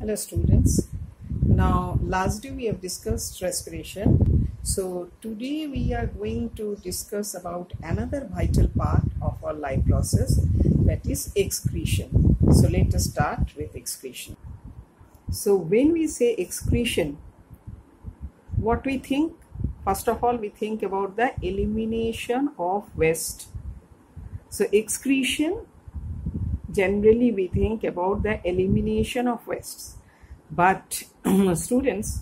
Hello students. Now last day we have discussed respiration. So today we are going to discuss about another vital part of our life process, that is excretion. So let us start with excretion. So when we say excretion, what we think? First of all, we think about the elimination of waste. So excretion, generally we think about the elimination of wastes, but students,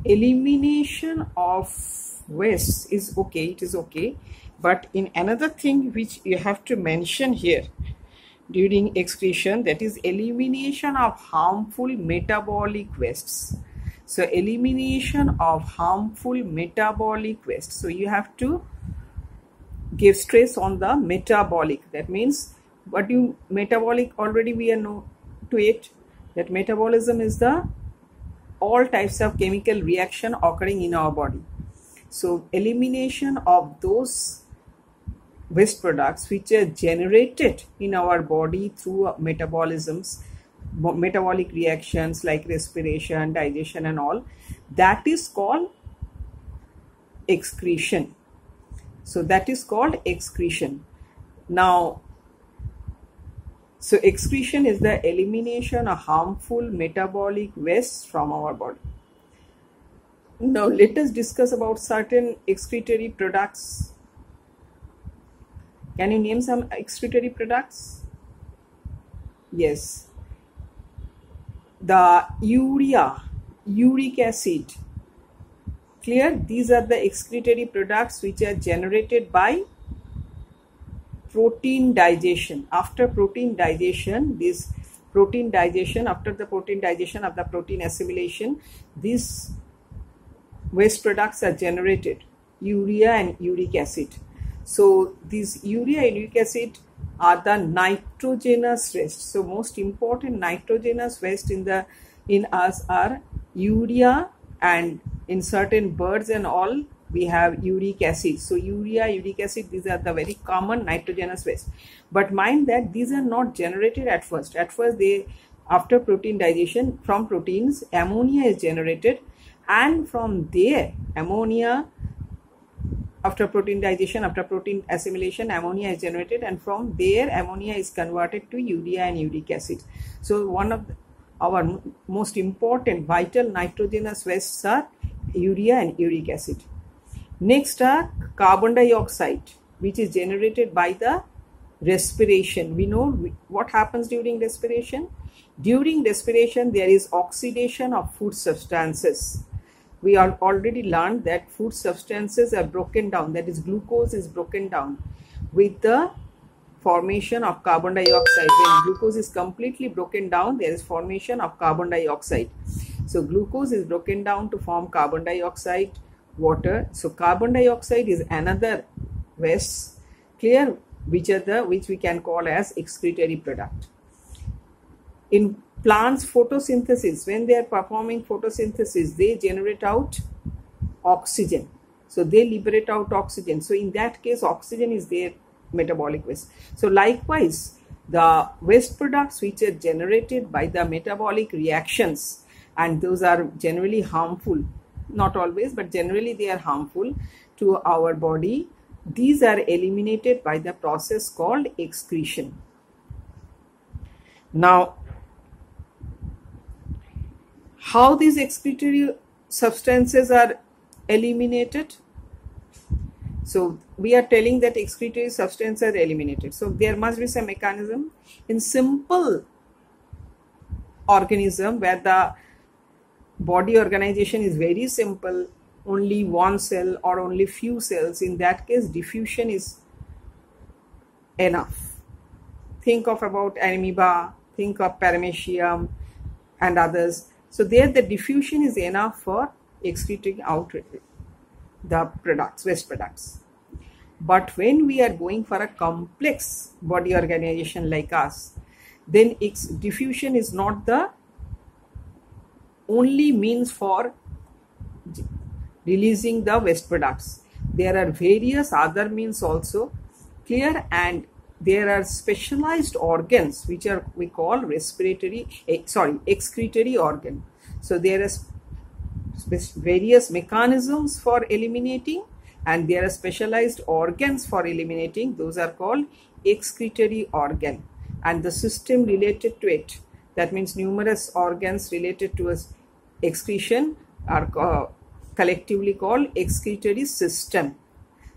elimination of waste is okay, it is okay, but in another thing which you have to mention here during excretion, that is elimination of harmful metabolic wastes. So elimination of harmful metabolic waste, so you have to give stress on the metabolic. That means what you metabolic, already we know to it that metabolism is the all types of chemical reaction occurring in our body. So elimination of those waste products which are generated in our body through metabolisms, metabolic reactions like respiration, digestion and all, that is called excretion. So that is called excretion. Now, so excretion is the elimination of harmful metabolic waste from our body. Now let us discuss about certain excretory products. Can you name some excretory products? Yes. The urea, uric acid. Clear? These are the excretory products which are generated by protein digestion. After protein digestion, after the protein digestion of the protein assimilation, these waste products are generated, urea and uric acid. So these urea and uric acid are the nitrogenous waste. So most important nitrogenous waste in us are urea, and in certain birds and all we have uric acid. So urea, uric acid, these are the very common nitrogenous waste. But mind that these are not generated at first. At first they, after protein digestion, from proteins ammonia is generated, and from there ammonia, after protein digestion, after protein assimilation, ammonia is generated, and from there ammonia is converted to urea and uric acid. So one of our most important vital nitrogenous wastes are urea and uric acid. Next are carbon dioxide, which is generated by the respiration. We know what happens during respiration. During respiration, there is oxidation of food substances. We are already learned that food substances are broken down, that is glucose is broken down with the formation of carbon dioxide. When glucose is completely broken down, there is formation of carbon dioxide. So glucose is broken down to form carbon dioxide, water. So carbon dioxide is another waste, clear, which we can call as excretory product. In plants photosynthesis, when they are performing photosynthesis, they generate out oxygen. So they liberate out oxygen. So in that case, oxygen is their metabolic waste. So likewise, the waste products which are generated by the metabolic reactions, and those are generally harmful, not always, but generally they are harmful to our body. These are eliminated by the process called excretion. Now, how these excretory substances are eliminated? So we are telling that excretory substances are eliminated. So there must be some mechanism. In simple organism where the body organization is very simple, only one cell or only few cells, in that case diffusion is enough. Think of about amoeba, think of paramecium and others. So there the diffusion is enough for excreting out the products, waste products. But when we are going for a complex body organization like us, then diffusion is not the only means for releasing the waste products. There are various other means also, clear, and there are specialized organs which are we call excretory organ. So there are various mechanisms for eliminating, and there are specialized organs for eliminating. Those are called excretory organ, and the system related to it, that means numerous organs related to excretion, are collectively called excretory system.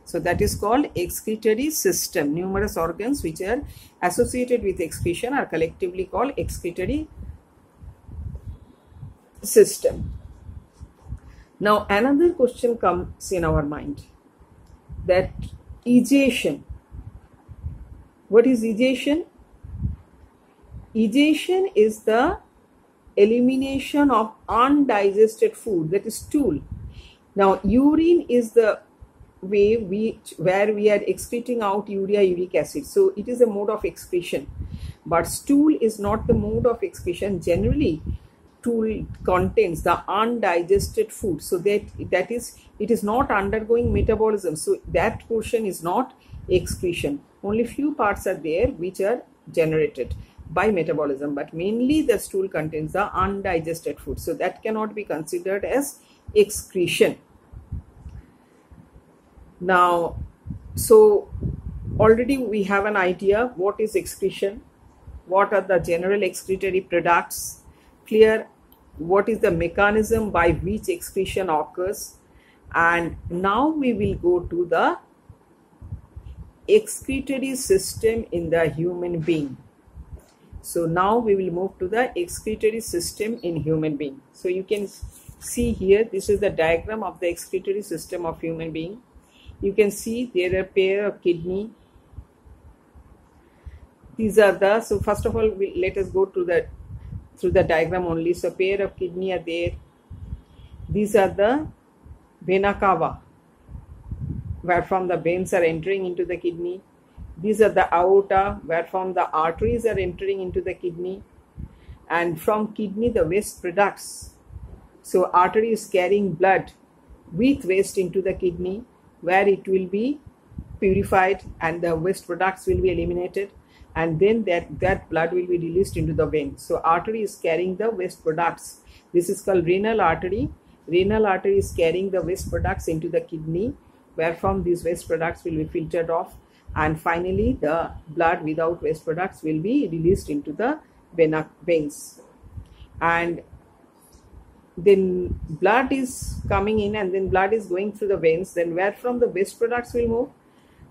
So that is called excretory system. Numerous organs which are associated with excretion are collectively called excretory system. Now another question comes in our mind, that egestion. What is egestion? Egestion is the elimination of undigested food, that is stool. Now urine is the way where we are excreting out urea, uric acid. So it is a mode of excretion, but stool is not the mode of excretion. Generally stool contains the undigested food, so that it is not undergoing metabolism, so that portion is not excretion. Only few parts are there which are generated by metabolism, but mainly the stool contains the undigested food, so that cannot be considered as excretion. Now, so already we have an idea what is excretion, what are the general excretory products, clear what is the mechanism by which excretion occurs, and now we will go to the excretory system in the human being. So now we will move to the excretory system in human being. So you can see here, this is the diagram of the excretory system of human being. You can see there are a pair of kidney. These are the, so first of all, let us go to through the diagram only. So pair of kidney are there. These are the vena cava, where from the veins are entering into the kidney. These are the aorta, where from the arteries are entering into the kidney. And from kidney, the waste products. So artery is carrying blood with waste into the kidney, where it will be purified and the waste products will be eliminated, and then that blood will be released into the vein. So artery is carrying the waste products. This is called renal artery. Renal artery is carrying the waste products into the kidney, where from these waste products will be filtered off, and finally the blood without waste products will be released into the veins. And then blood is coming in, and then blood is going through the veins, then where from the waste products will move.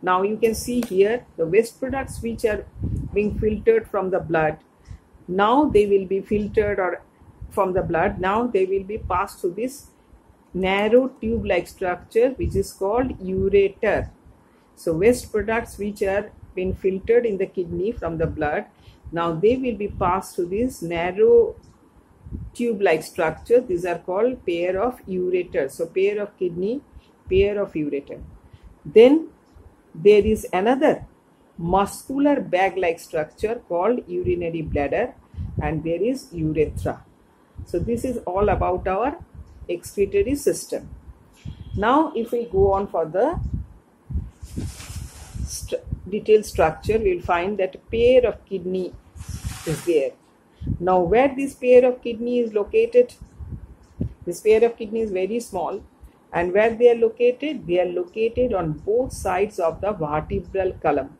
Now you can see here the waste products which are being filtered from the blood, now they will be filtered or from the blood, now they will be passed through this narrow tube like structure which is called ureter. So waste products which are been filtered in the kidney from the blood, now they will be passed through this narrow tube like structure. These are called pair of ureter. So pair of kidney, pair of ureter. Then there is another muscular bag like structure called urinary bladder, and there is urethra. So this is all about our excretory system. Now if we go on for the detailed structure, we will find that a pair of kidney is there. Now where this pair of kidney is located, this pair of kidney is very small, and where they are located on both sides of the vertebral column.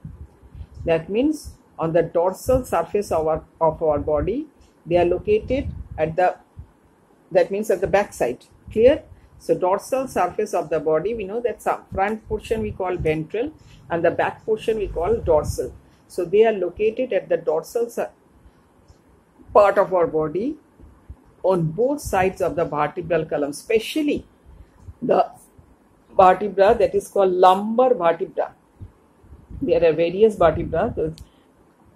That means on the dorsal surface of our body, they are located at the, that means at the back side. Clear? So dorsal surface of the body, we know that some front portion we call ventral and the back portion we call dorsal. So they are located at the dorsal part of our body on both sides of the vertebral column, especially the vertebra that is called lumbar vertebra. There are various vertebra.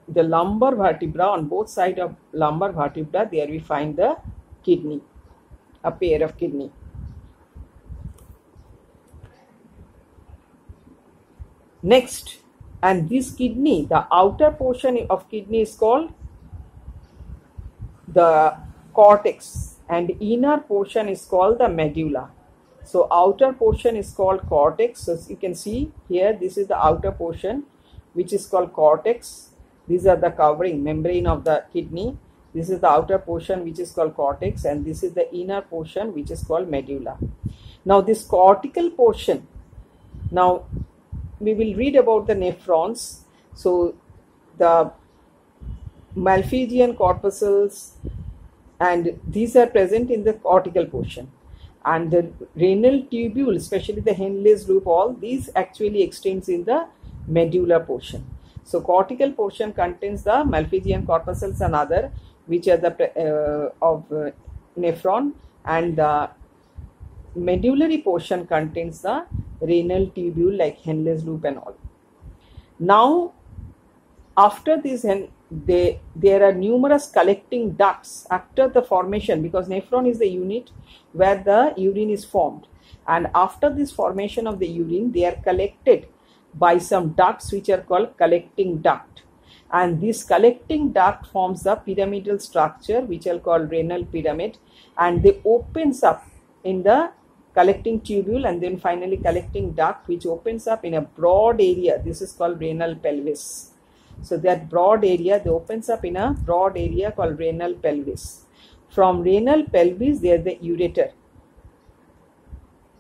The lumbar vertebra, on both sides of lumbar vertebra, there we find the kidney, a pair of kidney. Next, and this kidney, the outer portion of kidney is called the cortex, and inner portion is called the medulla. So outer portion is called cortex. So you can see here, this is the outer portion, which is called cortex. These are the covering membrane of the kidney. This is the outer portion which is called cortex, and this is the inner portion which is called medulla. Now this cortical portion, now we will read about the nephrons. So the Malpighian corpuscles, and these are present in the cortical portion, and the renal tubule, especially the Henle's loop, all these actually extends in the medulla portion. So cortical portion contains the Malpighian corpuscles and other, which are the nephron, and the medullary portion contains the renal tubule like Henle's loop and all. Now after this, there are numerous collecting ducts after the formation, because nephron is the unit where the urine is formed, and after this formation of the urine, they are collected by some ducts which are called collecting duct, and this collecting duct forms the pyramidal structure which are called renal pyramid, and they opens up in the collecting tubule and then finally collecting duct, which opens up in a broad area. This is called renal pelvis. So that broad area, they opens up in a broad area called renal pelvis. From renal pelvis, there the ureter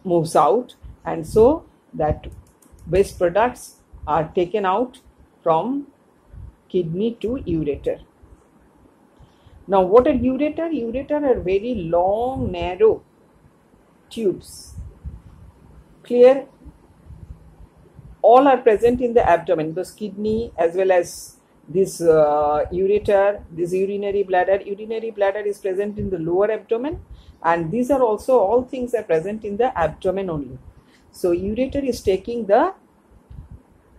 moves out, and so that waste products are taken out from kidney to ureter. Now what are ureter? Ureter are very long, narrow tubes. Clear? All are present in the abdomen, because kidney as well as this ureter, this urinary bladder is present in the lower abdomen, and these are also, all things are present in the abdomen only. So ureter is taking the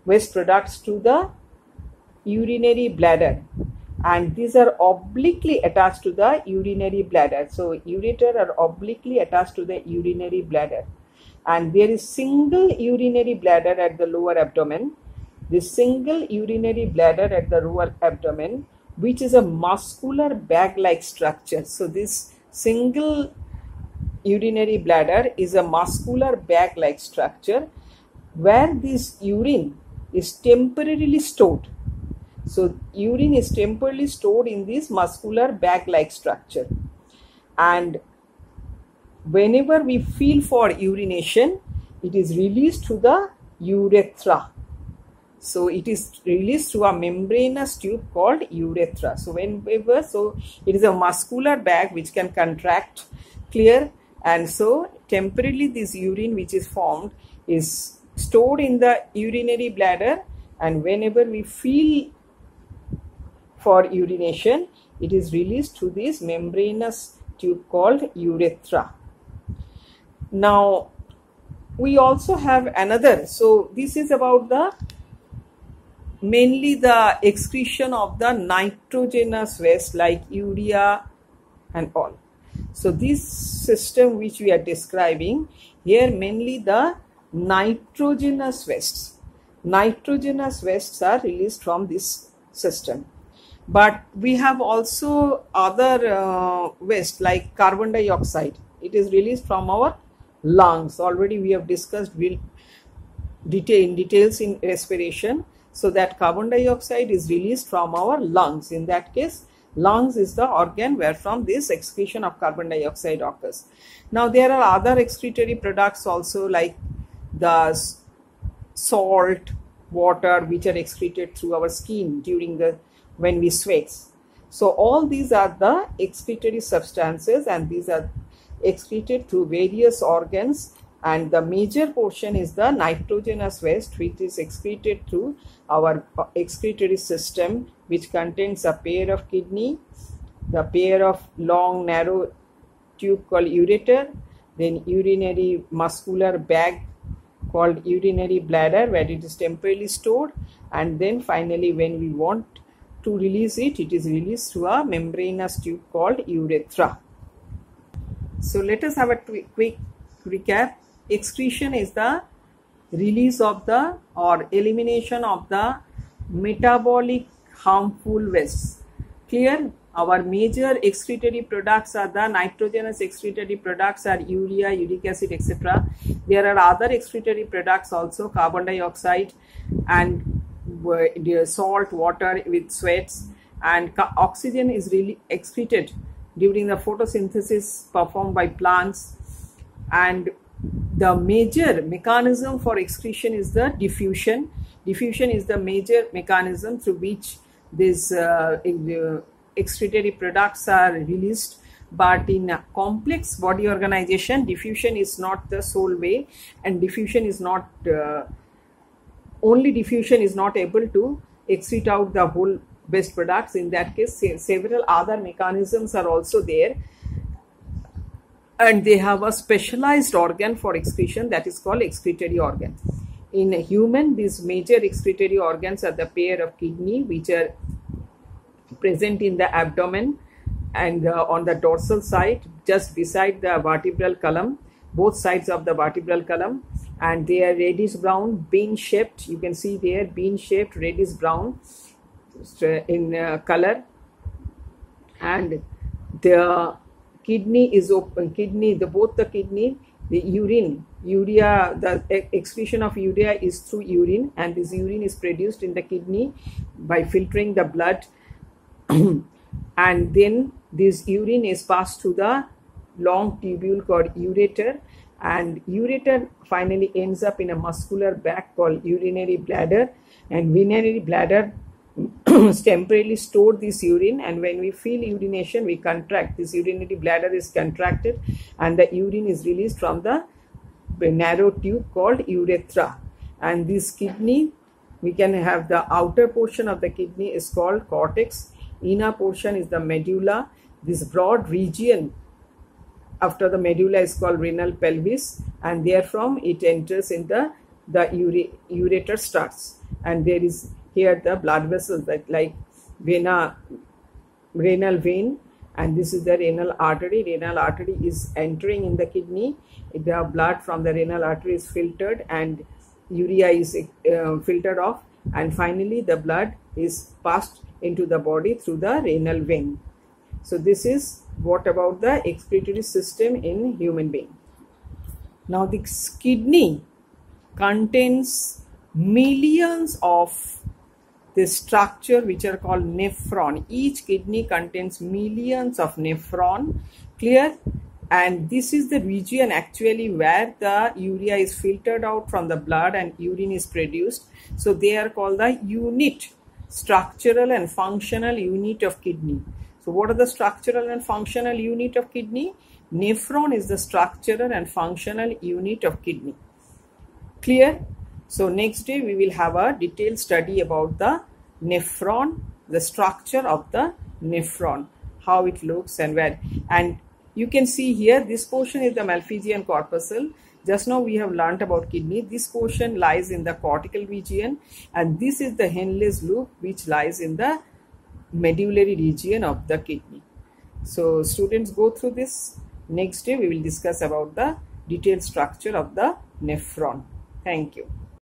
waste products to the urinary bladder, and these are obliquely attached to the urinary bladder. So ureter are obliquely attached to the urinary bladder, and there is single urinary bladder at the lower abdomen. This single urinary bladder at the lower abdomen, which is a muscular bag-like structure. So this single urinary bladder is a muscular bag-like structure where this urine is temporarily stored. So urine is temporarily stored in this muscular bag-like structure, and whenever we feel for urination, it is released through the urethra. So it is released through a membranous tube called urethra. So whenever, so it is a muscular bag which can contract, clear, and so temporarily this urine which is formed is stored in the urinary bladder, and whenever we feel for urination, it is released through this membranous tube called urethra. Now we also have another, so this is about the mainly the excretion of the nitrogenous waste like urea and all. So this system which we are describing here, mainly the nitrogenous wastes. Nitrogenous wastes are released from this system. But we have also other waste like carbon dioxide. It is released from our lungs. Already we have discussed details in respiration. So that carbon dioxide is released from our lungs. In that case, lungs is the organ where from this excretion of carbon dioxide occurs. Now there are other excretory products also, like the salt, water, which are excreted through our skin during when we sweat. So all these are the excretory substances, and these are excreted through various organs, and the major portion is the nitrogenous waste, which is excreted through our excretory system, which contains a pair of kidney, the pair of long narrow tube called ureter, then urinary muscular bag called urinary bladder where it is temporarily stored, and then finally when we want to release it, it is released through a membranous tube called urethra. So let us have a quick recap. Excretion is the release of the or elimination of the metabolic harmful wastes. Clear? Our major excretory products are the nitrogenous excretory products are urea, uric acid, etc. There are other excretory products also, carbon dioxide, and salt, water with sweats, and oxygen is really excreted during the photosynthesis performed by plants. And the major mechanism for excretion is the diffusion. Diffusion is the major mechanism through which these excretory products are released. But in a complex body organization, diffusion is not the sole way, and diffusion is not only diffusion is not able to excrete out the whole waste products. In that case, several other mechanisms are also there, and they have a specialized organ for excretion that is called excretory organ. In a human, these major excretory organs are the pair of kidney, which are present in the abdomen and on the dorsal side, just beside the vertebral column, both sides of the vertebral column, and they are reddish brown, bean shaped. You can see there, bean shaped, reddish brown in color, and the kidney is open. Both the kidney, the urine, urea, the excretion of urea is through urine, and this urine is produced in the kidney by filtering the blood. And then this urine is passed to the long tubule called ureter, and ureter finally ends up in a muscular bag called urinary bladder, and urinary bladder temporarily store this urine, and when we feel urination, we contract. This urinary bladder is contracted, and the urine is released from the narrow tube called urethra. And this kidney, we can have the outer portion of the kidney is called cortex, inner portion is the medulla. This broad region after the medulla is called renal pelvis, and therefrom it enters in the ureter starts, and there is here the blood vessels that like vena, renal vein, and this is the renal artery. Renal artery is entering in the kidney. The blood from the renal artery is filtered, and urea is filtered off, and finally the blood is passed into the body through the renal vein. So this is what about the excretory system in human being. Now the kidney contains millions of this structure which are called nephron. Each kidney contains millions of nephron. Clear? And this is the region actually where the urea is filtered out from the blood and urine is produced. So they are called the unit, structural and functional unit of kidney. So what are the structural and functional unit of kidney? Nephron is the structural and functional unit of kidney. Clear? So next day we will have a detailed study about the nephron, the structure of the nephron, how it looks and where. And you can see here, this portion is the Malpighian corpuscle. Just now we have learnt about kidney. This portion lies in the cortical region, and this is the Henle's loop which lies in the medullary region of the kidney. So students, go through this. Next day we will discuss about the detailed structure of the nephron. Thank you.